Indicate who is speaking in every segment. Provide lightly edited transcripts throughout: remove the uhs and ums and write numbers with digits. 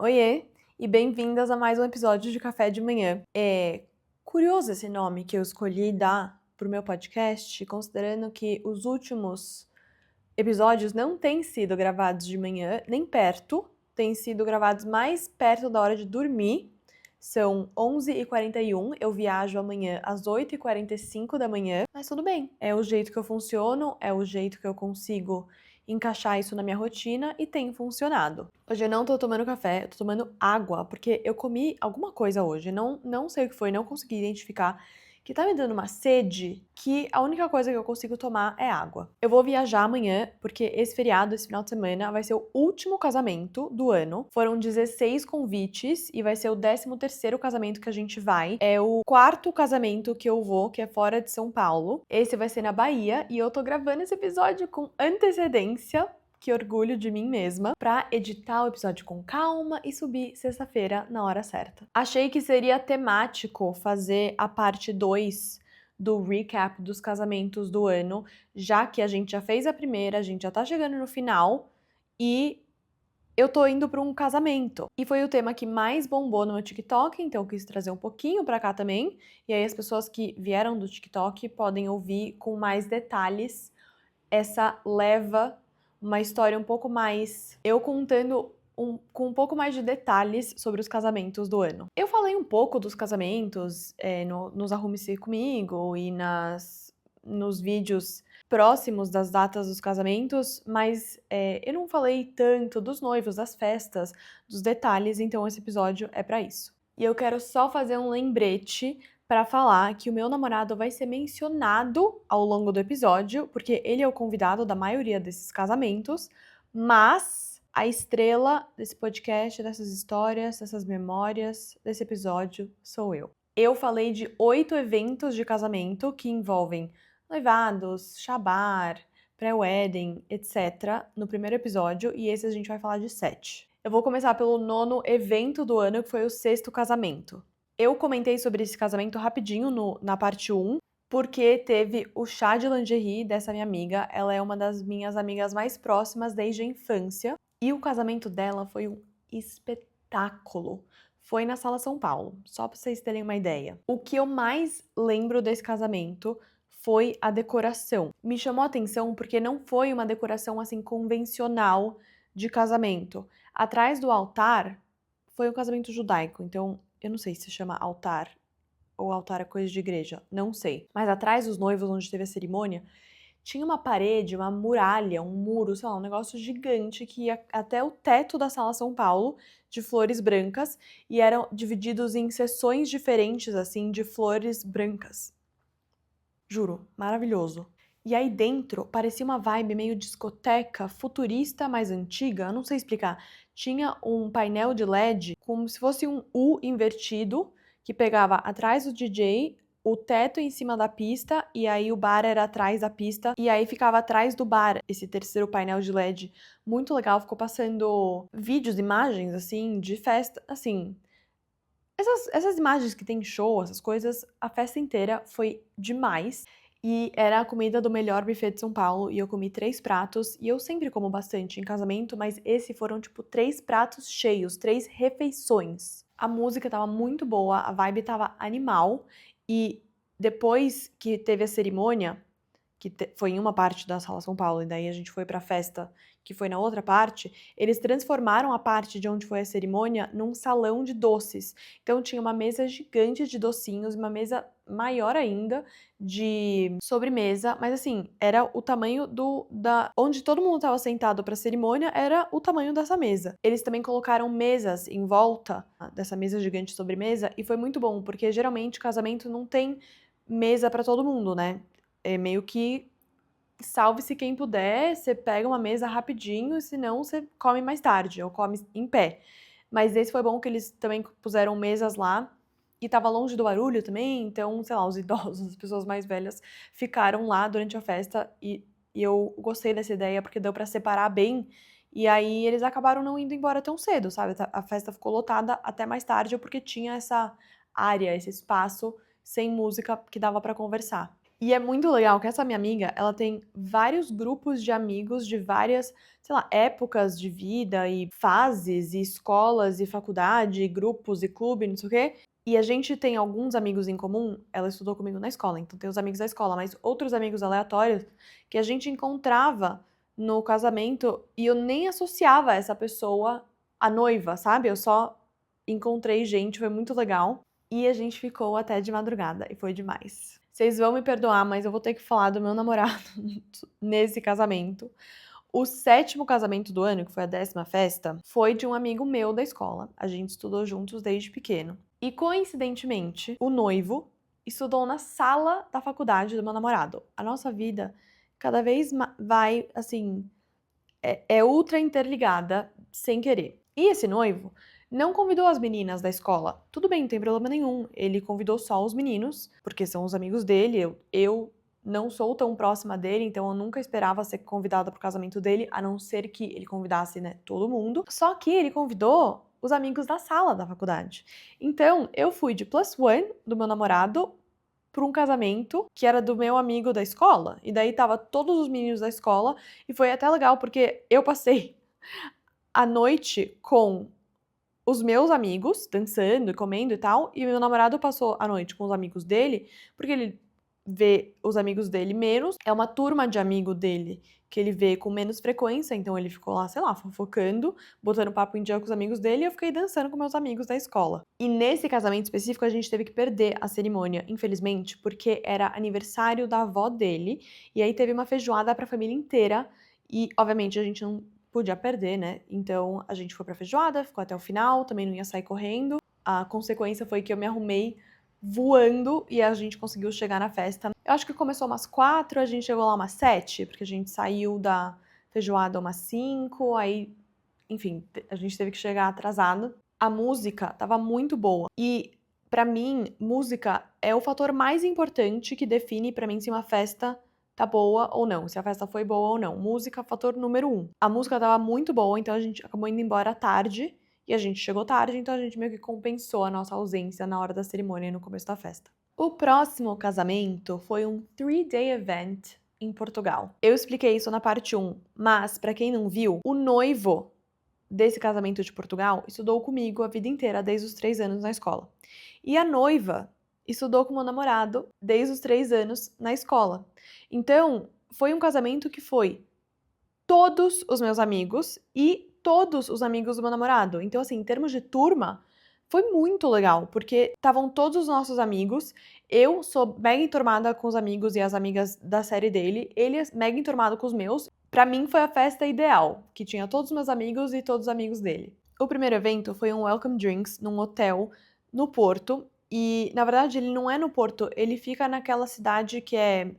Speaker 1: Oiê, e bem-vindas a mais um episódio de Café de Manhã. É curioso esse nome que eu escolhi dar pro meu podcast, considerando que os últimos episódios não têm sido gravados de manhã, nem perto, têm sido gravados mais perto da hora de dormir. São 11h41, eu viajo amanhã às 8h45 da manhã, mas tudo bem. É o jeito que eu funciono, é o jeito que eu consigo encaixar isso na minha rotina e tem funcionado. Hoje eu não tô tomando café, eu tô tomando água, porque eu comi alguma coisa hoje, não sei o que foi, não consegui identificar, que tá me dando uma sede que a única coisa que eu consigo tomar é água. Eu vou viajar amanhã, porque esse feriado, esse final de semana, vai ser o último casamento do ano. Foram 16 convites e vai ser o 13º casamento que a gente vai. É o quarto casamento que eu vou, que é fora de São Paulo. Esse vai ser na Bahia e eu tô gravando esse episódio com antecedência. Que orgulho de mim mesma, pra editar o episódio com calma e subir sexta-feira na hora certa. Achei que seria temático fazer a parte 2 do recap dos casamentos do ano, já que a gente já fez a primeira, a gente já tá chegando no final e eu tô indo pra um casamento. E foi o tema que mais bombou no meu TikTok, então eu quis trazer um pouquinho pra cá também. E aí as pessoas que vieram do TikTok podem ouvir com mais detalhes essa leva, uma história um pouco mais. Eu contando com um pouco mais de detalhes sobre os casamentos do ano. Eu falei um pouco dos casamentos nos Arrume-se Comigo e nos vídeos próximos das datas dos casamentos, mas eu não falei tanto dos noivos, das festas, dos detalhes, então esse episódio é pra isso. E eu quero só fazer um lembrete para falar que o meu namorado vai ser mencionado ao longo do episódio, porque ele é o convidado da maioria desses casamentos, mas a estrela desse podcast, dessas histórias, dessas memórias, desse episódio sou eu. Eu falei de 8 eventos de casamento que envolvem noivados, shabar, pré-wedding, etc. no primeiro episódio, e esse a gente vai falar de 7. Eu vou começar pelo 9º evento do ano, que foi o 6º casamento. Eu comentei sobre esse casamento rapidinho na parte 1, porque teve o chá de lingerie dessa minha amiga. Ela é uma das minhas amigas mais próximas desde a infância. E o casamento dela foi um espetáculo. Foi na Sala São Paulo, só pra vocês terem uma ideia. O que eu mais lembro desse casamento foi a decoração. Me chamou a atenção porque não foi uma decoração assim convencional de casamento. Atrás do altar foi um casamento judaico, então eu não sei se chama altar ou altar é coisa de igreja, não sei. Mas atrás dos noivos, onde teve a cerimônia, tinha uma parede, uma muralha, um muro, sei lá, um negócio gigante que ia até o teto da Sala São Paulo, de flores brancas, e eram divididos em seções diferentes, assim, de flores brancas. Juro, maravilhoso. E aí dentro parecia uma vibe meio discoteca, futurista, mais antiga, eu não sei explicar. Tinha um painel de LED como se fosse um U invertido, que pegava atrás do DJ, o teto em cima da pista, e aí o bar era atrás da pista, e aí ficava atrás do bar esse terceiro painel de LED. Muito legal, ficou passando vídeos, imagens, assim, de festa, assim. Essas imagens que tem show, essas coisas, a festa inteira foi demais. E era a comida do melhor buffet de São Paulo, e eu comi 3 pratos, e eu sempre como bastante em casamento, mas esse foram, tipo, 3 pratos cheios, 3 refeições. A música estava muito boa, a vibe estava animal, e depois que teve a cerimônia, foi em uma parte da Sala São Paulo, e daí a gente foi pra festa, que foi na outra parte, eles transformaram a parte de onde foi a cerimônia num salão de doces. Então tinha uma mesa gigante de docinhos, uma mesa maior ainda de sobremesa, mas assim, era o tamanho onde todo mundo estava sentado pra cerimônia, era o tamanho dessa mesa. Eles também colocaram mesas em volta dessa mesa gigante de sobremesa, e foi muito bom, porque geralmente casamento não tem mesa pra todo mundo, né? É meio que salve-se quem puder, você pega uma mesa rapidinho, senão você come mais tarde, ou come em pé. Mas esse foi bom que eles também puseram mesas lá, e tava longe do barulho também, então, sei lá, os idosos, as pessoas mais velhas ficaram lá durante a festa, e eu gostei dessa ideia, porque deu pra separar bem, e aí eles acabaram não indo embora tão cedo, sabe? A festa ficou lotada até mais tarde, porque tinha essa área, esse espaço sem música que dava pra conversar. E é muito legal que essa minha amiga, ela tem vários grupos de amigos de várias, sei lá, épocas de vida e fases, e escolas e faculdade, e grupos e clube, não sei o quê. E a gente tem alguns amigos em comum, ela estudou comigo na escola, então tem os amigos da escola, mas outros amigos aleatórios que a gente encontrava no casamento e eu nem associava essa pessoa à noiva, sabe? Eu só encontrei gente, foi muito legal. E a gente ficou até de madrugada e foi demais. Vocês vão me perdoar, mas eu vou ter que falar do meu namorado nesse casamento. O 7º casamento do ano, que foi a 10ª festa, foi de um amigo meu da escola. A gente estudou juntos desde pequeno. E coincidentemente, o noivo estudou na sala da faculdade do meu namorado. A nossa vida cada vez vai, assim, é ultra interligada sem querer. E esse noivo não convidou as meninas da escola. Tudo bem, não tem problema nenhum. Ele convidou só os meninos, porque são os amigos dele. Eu não sou tão próxima dele, então eu nunca esperava ser convidada pro casamento dele, a não ser que ele convidasse, né, todo mundo. Só que ele convidou os amigos da sala da faculdade. Então, eu fui de plus one do meu namorado para um casamento que era do meu amigo da escola. E daí tava todos os meninos da escola e foi até legal porque eu passei a noite com os meus amigos, dançando e comendo e tal, e meu namorado passou a noite com os amigos dele, porque ele vê os amigos dele menos, é uma turma de amigo dele que ele vê com menos frequência, então ele ficou lá, sei lá, fofocando, botando papo em dia com os amigos dele, e eu fiquei dançando com meus amigos da escola. E nesse casamento específico a gente teve que perder a cerimônia, infelizmente, porque era aniversário da avó dele, e aí teve uma feijoada pra família inteira, e obviamente a gente não podia perder, né? Então a gente foi pra feijoada, ficou até o final, também não ia sair correndo. A consequência foi que eu me arrumei voando e a gente conseguiu chegar na festa. Eu acho que começou umas 4, a gente chegou lá umas 7, porque a gente saiu da feijoada umas 5, aí, enfim, a gente teve que chegar atrasado. A música tava muito boa e pra mim, música é o fator mais importante que define pra mim se uma festa tá boa ou não, se a festa foi boa ou não. Música, fator número 1. A música tava muito boa, então a gente acabou indo embora tarde. E a gente chegou tarde, então a gente meio que compensou a nossa ausência na hora da cerimônia e no começo da festa. O próximo casamento foi um 3-day event em Portugal. Eu expliquei isso na parte 1, mas pra quem não viu, o noivo desse casamento de Portugal estudou comigo a vida inteira, desde os 3 anos na escola. E a noiva estudou com meu namorado desde os 3 anos na escola. Então, foi um casamento que foi todos os meus amigos e todos os amigos do meu namorado. Então, assim, em termos de turma, foi muito legal, porque estavam todos os nossos amigos. Eu sou mega enturmada com os amigos e as amigas da série dele. Ele é mega enturmado com os meus. Pra mim, foi a festa ideal, que tinha todos os meus amigos e todos os amigos dele. O primeiro evento foi um Welcome Drinks num hotel no Porto. E, na verdade, ele não é no Porto, ele fica naquela cidade que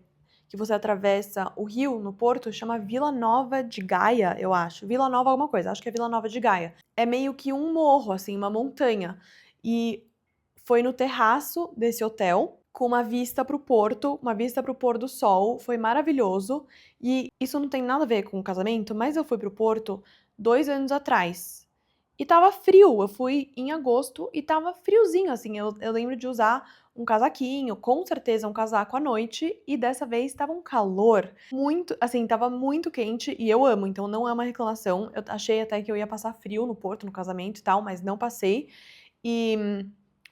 Speaker 1: você atravessa o rio no Porto, chama Vila Nova de Gaia, eu acho. Vila Nova alguma coisa, acho que é Vila Nova de Gaia. É meio que um morro, assim, uma montanha. E foi no terraço desse hotel, com uma vista pro porto, uma vista pro pôr do sol. Foi maravilhoso. E isso não tem nada a ver com o casamento, mas eu fui pro Porto 2 anos atrás. E tava frio, eu fui em agosto e tava friozinho, assim, eu lembro de usar um casaquinho, com certeza um casaco à noite, e dessa vez tava um calor muito, assim, tava muito quente, e eu amo, então não é uma reclamação. Eu achei até que eu ia passar frio no Porto, no casamento e tal, mas não passei. E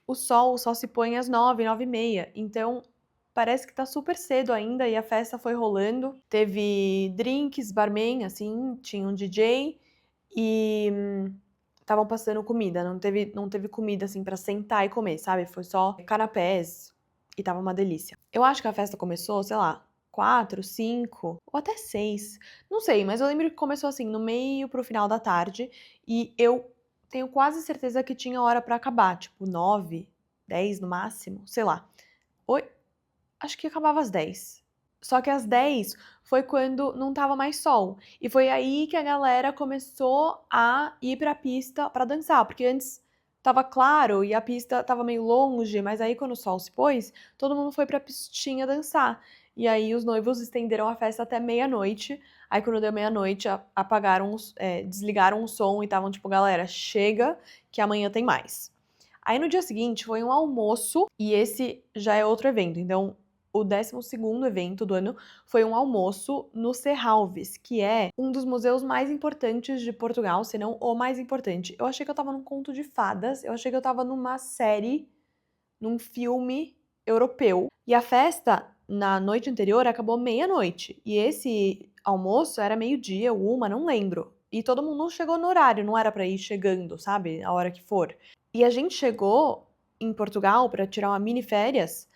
Speaker 1: o sol se põe às 9, 9h30, então parece que tá super cedo ainda, e a festa foi rolando. Teve drinks, barman, assim, tinha um DJ, e estavam passando comida, não teve comida, assim, pra sentar e comer, sabe? Foi só canapés e tava uma delícia. Eu acho que a festa começou, sei lá, 4, 5 ou até 6, não sei, mas eu lembro que começou, assim, no meio pro final da tarde e eu tenho quase certeza que tinha hora pra acabar, tipo 9, 10 no máximo, sei lá. Oi? Acho que acabava às 10. Só que às 10 foi quando não tava mais sol. E foi aí que a galera começou a ir pra pista pra dançar, porque antes tava claro e a pista tava meio longe, mas aí quando o sol se pôs, todo mundo foi pra pistinha dançar. E aí os noivos estenderam a festa até meia-noite. Aí quando deu meia-noite, desligaram o som e estavam tipo, galera, chega que amanhã tem mais. Aí no dia seguinte foi um almoço e esse já é outro evento. Então o 12º evento do ano foi um almoço no Serralves, que é um dos museus mais importantes de Portugal, se não o mais importante. Eu achei que eu tava num conto de fadas, eu achei que eu tava numa série, num filme europeu. E a festa, na noite anterior, acabou meia-noite. E esse almoço era meio-dia, 1, não lembro. E todo mundo chegou no horário, não era pra ir chegando, sabe? A hora que for. E a gente chegou em Portugal pra tirar uma mini férias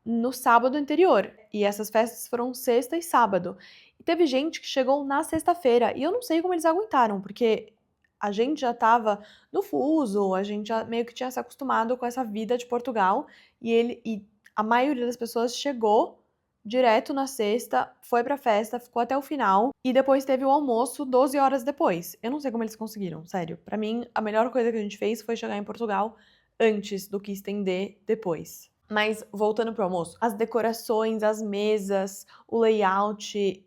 Speaker 1: no sábado anterior. E essas festas foram sexta e sábado. E teve gente que chegou na sexta-feira. E eu não sei como eles aguentaram, porque a gente já estava no fuso, a gente já meio que tinha se acostumado com essa vida de Portugal. E a maioria das pessoas chegou direto na sexta, foi pra festa, ficou até o final. E depois teve o almoço 12 horas depois. Eu não sei como eles conseguiram, sério. Pra mim, a melhor coisa que a gente fez foi chegar em Portugal antes do que estender depois. Mas voltando pro almoço, as decorações, as mesas, o layout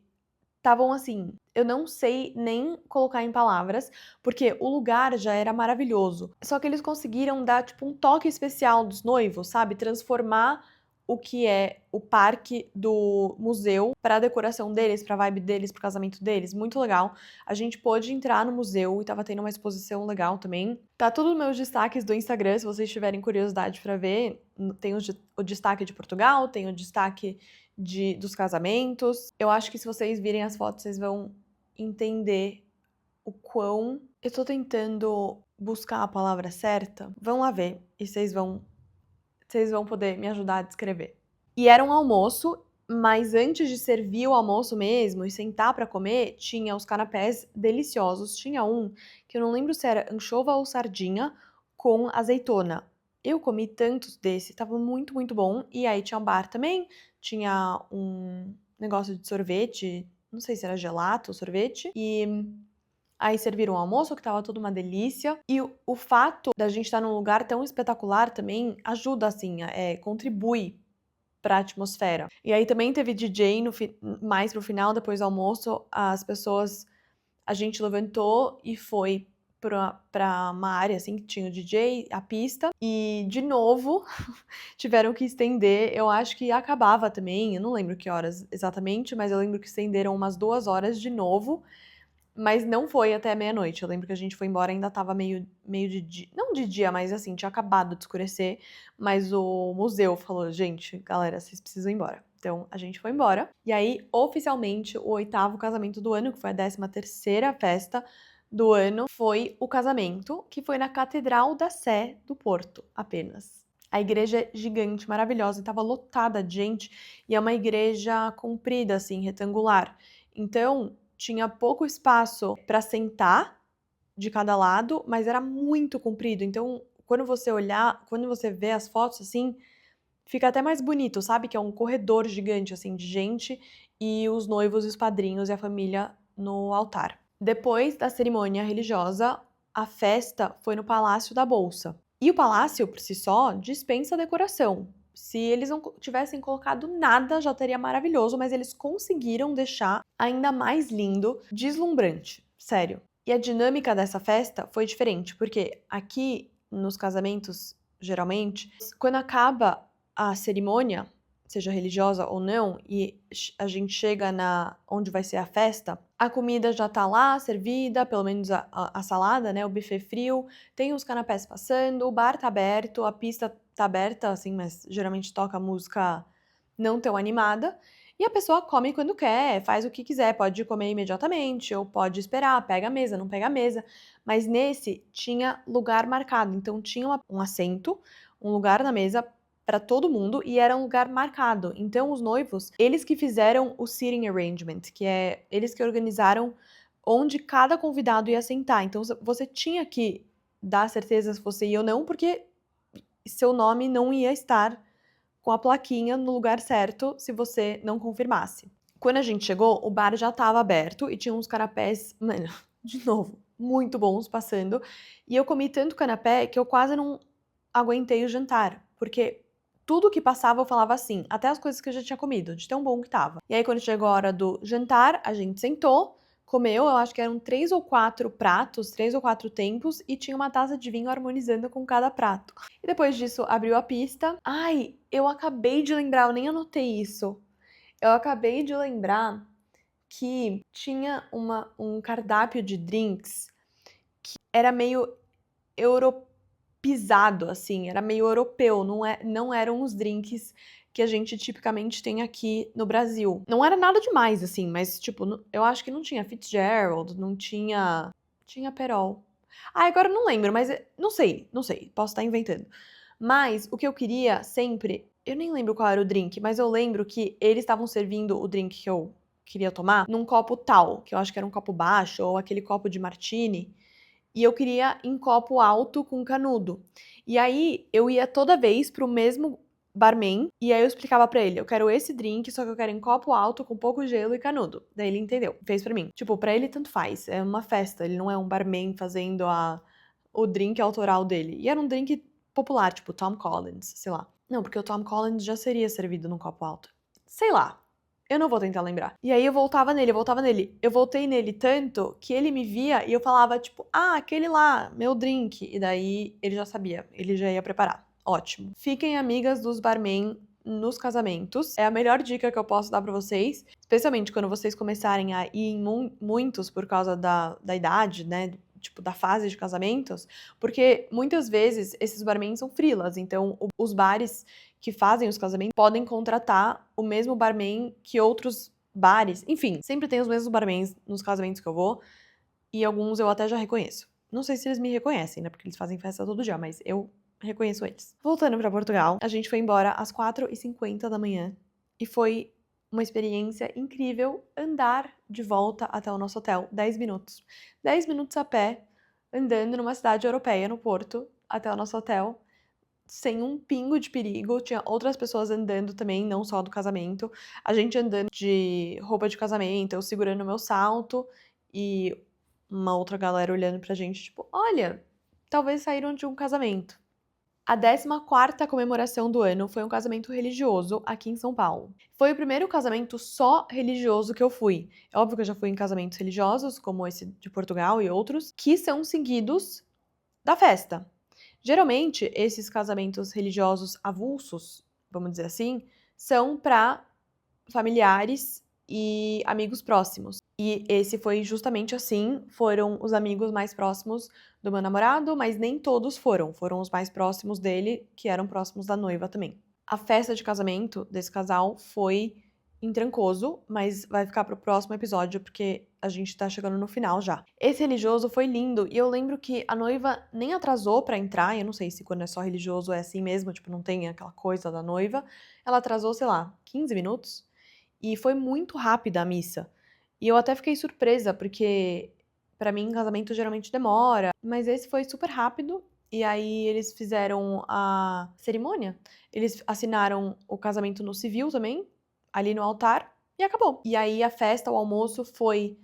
Speaker 1: estavam assim, eu não sei nem colocar em palavras, porque o lugar já era maravilhoso. Só que eles conseguiram dar tipo um toque especial dos noivos, sabe? Transformar o que é o parque do museu para a decoração deles, para a vibe deles, para o casamento deles. Muito legal. A gente pôde entrar no museu e tava tendo uma exposição legal também. Tá tudo nos meus destaques do Instagram, se vocês tiverem curiosidade para ver. Tem o destaque de Portugal, tem o destaque dos casamentos. Eu acho que se vocês virem as fotos, vocês vão entender o quão... Eu tô tentando buscar a palavra certa. Vão lá ver e vocês vão poder me ajudar a descrever. E era um almoço, mas antes de servir o almoço mesmo e sentar pra comer, tinha os canapés deliciosos. Tinha um que eu não lembro se era anchova ou sardinha com azeitona. Eu comi tantos desses, tava muito, muito bom. E aí tinha um bar também, tinha um negócio de sorvete, não sei se era gelato ou sorvete, e aí serviram o almoço, que tava tudo uma delícia. E o fato da gente estar num lugar tão espetacular também ajuda, assim, contribui pra atmosfera. E aí também teve DJ mais pro final, depois do almoço, as pessoas... A gente levantou e foi pra uma área, assim, que tinha o DJ, a pista. E, de novo, tiveram que estender. Eu acho que acabava também, eu não lembro que horas exatamente, mas eu lembro que estenderam umas 2 horas de novo. Mas não foi até meia-noite. Eu lembro que a gente foi embora, ainda tava meio de dia. Não de dia, mas assim, tinha acabado de escurecer. Mas o museu falou, gente, galera, vocês precisam ir embora. Então, a gente foi embora. E aí, oficialmente, o 8º casamento do ano, que foi a 13ª festa do ano, foi o casamento, que foi na Catedral da Sé do Porto, apenas. A igreja é gigante, maravilhosa, e tava lotada de gente. E é uma igreja comprida, assim, retangular. Então, tinha pouco espaço para sentar de cada lado, mas era muito comprido. Então, quando você vê as fotos assim, fica até mais bonito, sabe? Que é um corredor gigante assim de gente e os noivos, os padrinhos e a família no altar. Depois da cerimônia religiosa, a festa foi no Palácio da Bolsa. E o palácio, por si só, dispensa decoração. Se eles não tivessem colocado nada, já teria maravilhoso, mas eles conseguiram deixar ainda mais lindo, deslumbrante, sério. E a dinâmica dessa festa foi diferente, porque aqui nos casamentos, geralmente, quando acaba a cerimônia, seja religiosa ou não, e a gente chega onde vai ser a festa, a comida já tá lá, servida, pelo menos a salada, né, o buffet frio, tem os canapés passando, o bar tá aberto, a pista tá aberta, assim, mas geralmente toca música não tão animada, e a pessoa come quando quer, faz o que quiser, pode comer imediatamente, ou pode esperar, pega a mesa, não pega a mesa, mas nesse tinha lugar marcado, então tinha um assento, um lugar na mesa para todo mundo e era um lugar marcado. Então os noivos, eles que fizeram o seating arrangement, que é eles que organizaram onde cada convidado ia sentar. Então você tinha que dar certeza se você ia ou não, porque seu nome não ia estar com a plaquinha no lugar certo se você não confirmasse. Quando a gente chegou, o bar já estava aberto e tinha uns canapés, mano, de novo, muito bons passando. E eu comi tanto canapé que eu quase não aguentei o jantar, porque tudo que passava eu falava assim, até as coisas que eu já tinha comido, de tão bom que tava. E aí quando chegou a hora do jantar, a gente sentou, comeu, eu acho que eram 3 ou 4 pratos, 3 ou 4 tempos, e tinha uma taça de vinho harmonizando com cada prato. E depois disso, abriu a pista. Ai, eu acabei de lembrar, eu nem anotei isso. Eu acabei de lembrar que tinha um cardápio de drinks que era meio europeizado, assim, era meio europeu, não eram os drinks que a gente tipicamente tem aqui no Brasil. Não era nada demais, assim, mas, tipo, eu acho que não tinha Fitzgerald, não tinha... Tinha Perol. Ah, agora eu não lembro, mas não sei, posso estar inventando. Mas o que eu queria sempre, eu nem lembro qual era o drink, mas eu lembro que eles estavam servindo o drink que eu queria tomar num copo tal, que eu acho que era um copo baixo, ou aquele copo de martini, e eu queria em copo alto com canudo. E aí eu ia toda vez pro mesmo barman, e aí eu explicava pra ele, eu quero esse drink, só que eu quero em copo alto com pouco gelo e canudo. Daí ele entendeu, fez pra mim. Tipo, pra ele tanto faz, é uma festa, ele não é um barman fazendo o drink autoral dele. E era um drink popular, tipo Tom Collins, sei lá. Não, porque o Tom Collins já seria servido num copo alto. Sei lá. Eu não vou tentar lembrar. E aí eu voltava nele, eu voltava nele. Eu voltei nele tanto que ele me via e eu falava, tipo, ah, aquele lá, meu drink. E daí ele já sabia, ele já ia preparar. Ótimo. Fiquem amigas dos barman nos casamentos. É a melhor dica que eu posso dar pra vocês, especialmente quando vocês começarem a ir em muitos por causa da idade, né? Tipo, da fase de casamentos, porque muitas vezes esses barmans são freelas, então os bares que fazem os casamentos podem contratar o mesmo barman que outros bares. Enfim, sempre tem os mesmos barmans nos casamentos que eu vou, e alguns eu até já reconheço. Não sei se eles me reconhecem, né, porque eles fazem festa todo dia, mas eu reconheço eles. Voltando pra Portugal, a gente foi embora às 4h50 da manhã, e foi uma experiência incrível andar de volta até o nosso hotel, 10 minutos. 10 minutos a pé, andando numa cidade europeia, no Porto, até o nosso hotel, sem um pingo de perigo. Tinha outras pessoas andando também, não só do casamento. A gente andando de roupa de casamento, eu segurando meu salto, e uma outra galera olhando pra gente, tipo, olha, talvez saíram de um casamento. A 14ª comemoração do ano foi um casamento religioso aqui em São Paulo. Foi o primeiro casamento só religioso que eu fui. É óbvio que eu já fui em casamentos religiosos, como esse de Portugal e outros, que são seguidos da festa. Geralmente, esses casamentos religiosos avulsos, vamos dizer assim, são para familiares e amigos próximos. E esse foi justamente assim, foram os amigos mais próximos do meu namorado, mas nem todos foram os mais próximos dele, que eram próximos da noiva também. A festa de casamento desse casal foi em Trancoso, mas vai ficar pro próximo episódio, porque a gente tá chegando no final já. Esse religioso foi lindo, e eu lembro que a noiva nem atrasou pra entrar, eu não sei se quando é só religioso é assim mesmo, tipo, não tem aquela coisa da noiva. Ela atrasou, sei lá, 15 minutos, e foi muito rápida a missa. E eu até fiquei surpresa, porque pra mim casamento geralmente demora, mas esse foi super rápido. E aí eles fizeram a cerimônia, eles assinaram o casamento no civil também, ali no altar, e acabou. E aí a festa, o almoço foi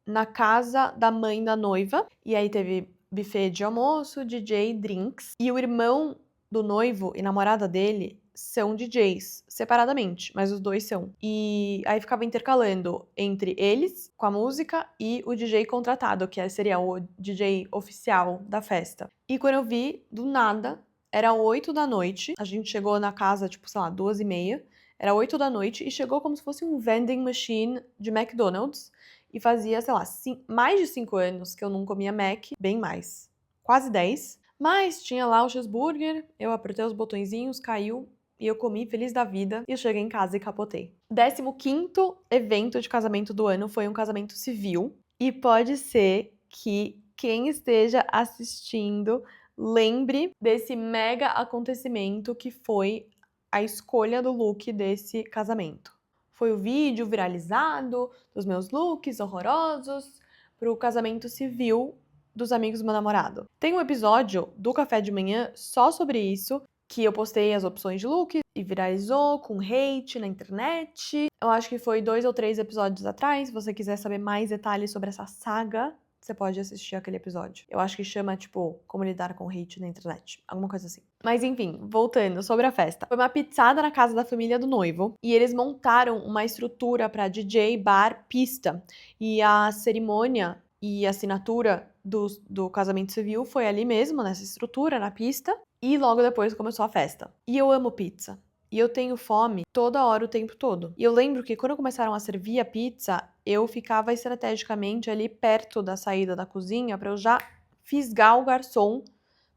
Speaker 1: na casa da mãe da noiva, e aí teve buffet de almoço, DJ, drinks, e o irmão do noivo e namorada dele são DJs, separadamente, mas os dois são. E aí ficava intercalando entre eles, com a música, e o DJ contratado, que seria o DJ oficial da festa. E quando eu vi, do nada, era 8 da noite, a gente chegou na casa, tipo, sei lá, 2h30, era 8 da noite, e chegou como se fosse um vending machine de McDonald's, e fazia, sei lá, mais de 5 anos que eu não comia Mac, bem mais, quase 10. Mas tinha lá o cheeseburger, eu apertei os botõezinhos, caiu, e eu comi feliz da vida, e eu cheguei em casa e capotei. 15º evento de casamento do ano foi um casamento civil, e pode ser que quem esteja assistindo lembre desse mega acontecimento que foi a escolha do look desse casamento. Foi o vídeo viralizado dos meus looks horrorosos pro casamento civil dos amigos do meu namorado. Tem um episódio do Café de Manhã só sobre isso, que eu postei as opções de look e viralizou com hate na internet. Eu acho que foi 2 ou 3 episódios atrás. Se você quiser saber mais detalhes sobre essa saga você pode assistir aquele episódio. Eu acho que chama, tipo, Como Lidar com Hate na Internet. Alguma coisa assim. Mas enfim, voltando sobre a festa. Foi uma pizzada na casa da família do noivo. E eles montaram uma estrutura pra DJ, bar, pista. E a cerimônia e a assinatura do casamento civil foi ali mesmo, nessa estrutura, na pista. E logo depois começou a festa. E eu amo pizza. E eu tenho fome toda hora, o tempo todo. E eu lembro que quando começaram a servir a pizza, eu ficava estrategicamente ali perto da saída da cozinha pra eu já fisgar o garçom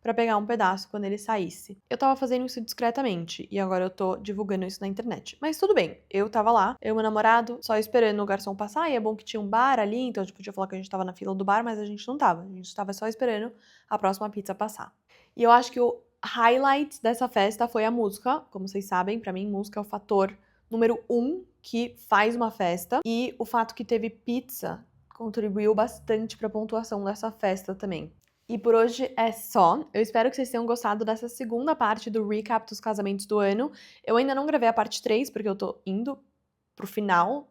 Speaker 1: pra pegar um pedaço quando ele saísse. Eu tava fazendo isso discretamente e agora eu tô divulgando isso na internet. Mas tudo bem, eu tava lá, eu e meu namorado, só esperando o garçom passar, e é bom que tinha um bar ali, então a gente podia falar que a gente tava na fila do bar, mas a gente não tava. A gente tava só esperando a próxima pizza passar. E eu acho que o highlight dessa festa foi a música. Como vocês sabem, pra mim, música é o fator número 1 que faz uma festa. E o fato que teve pizza contribuiu bastante pra pontuação dessa festa também. E por hoje é só. Eu espero que vocês tenham gostado dessa segunda parte do recap dos casamentos do ano. Eu ainda não gravei a parte 3, porque eu tô indo pro final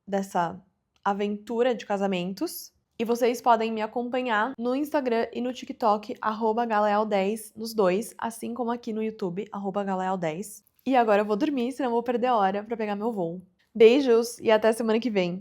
Speaker 1: dessa aventura de casamentos. E vocês podem me acompanhar no Instagram e no TikTok, @Galeal10, nos dois, assim como aqui no YouTube, @Galeal10. E agora eu vou dormir, senão eu vou perder a hora pra pegar meu voo. Beijos e até semana que vem!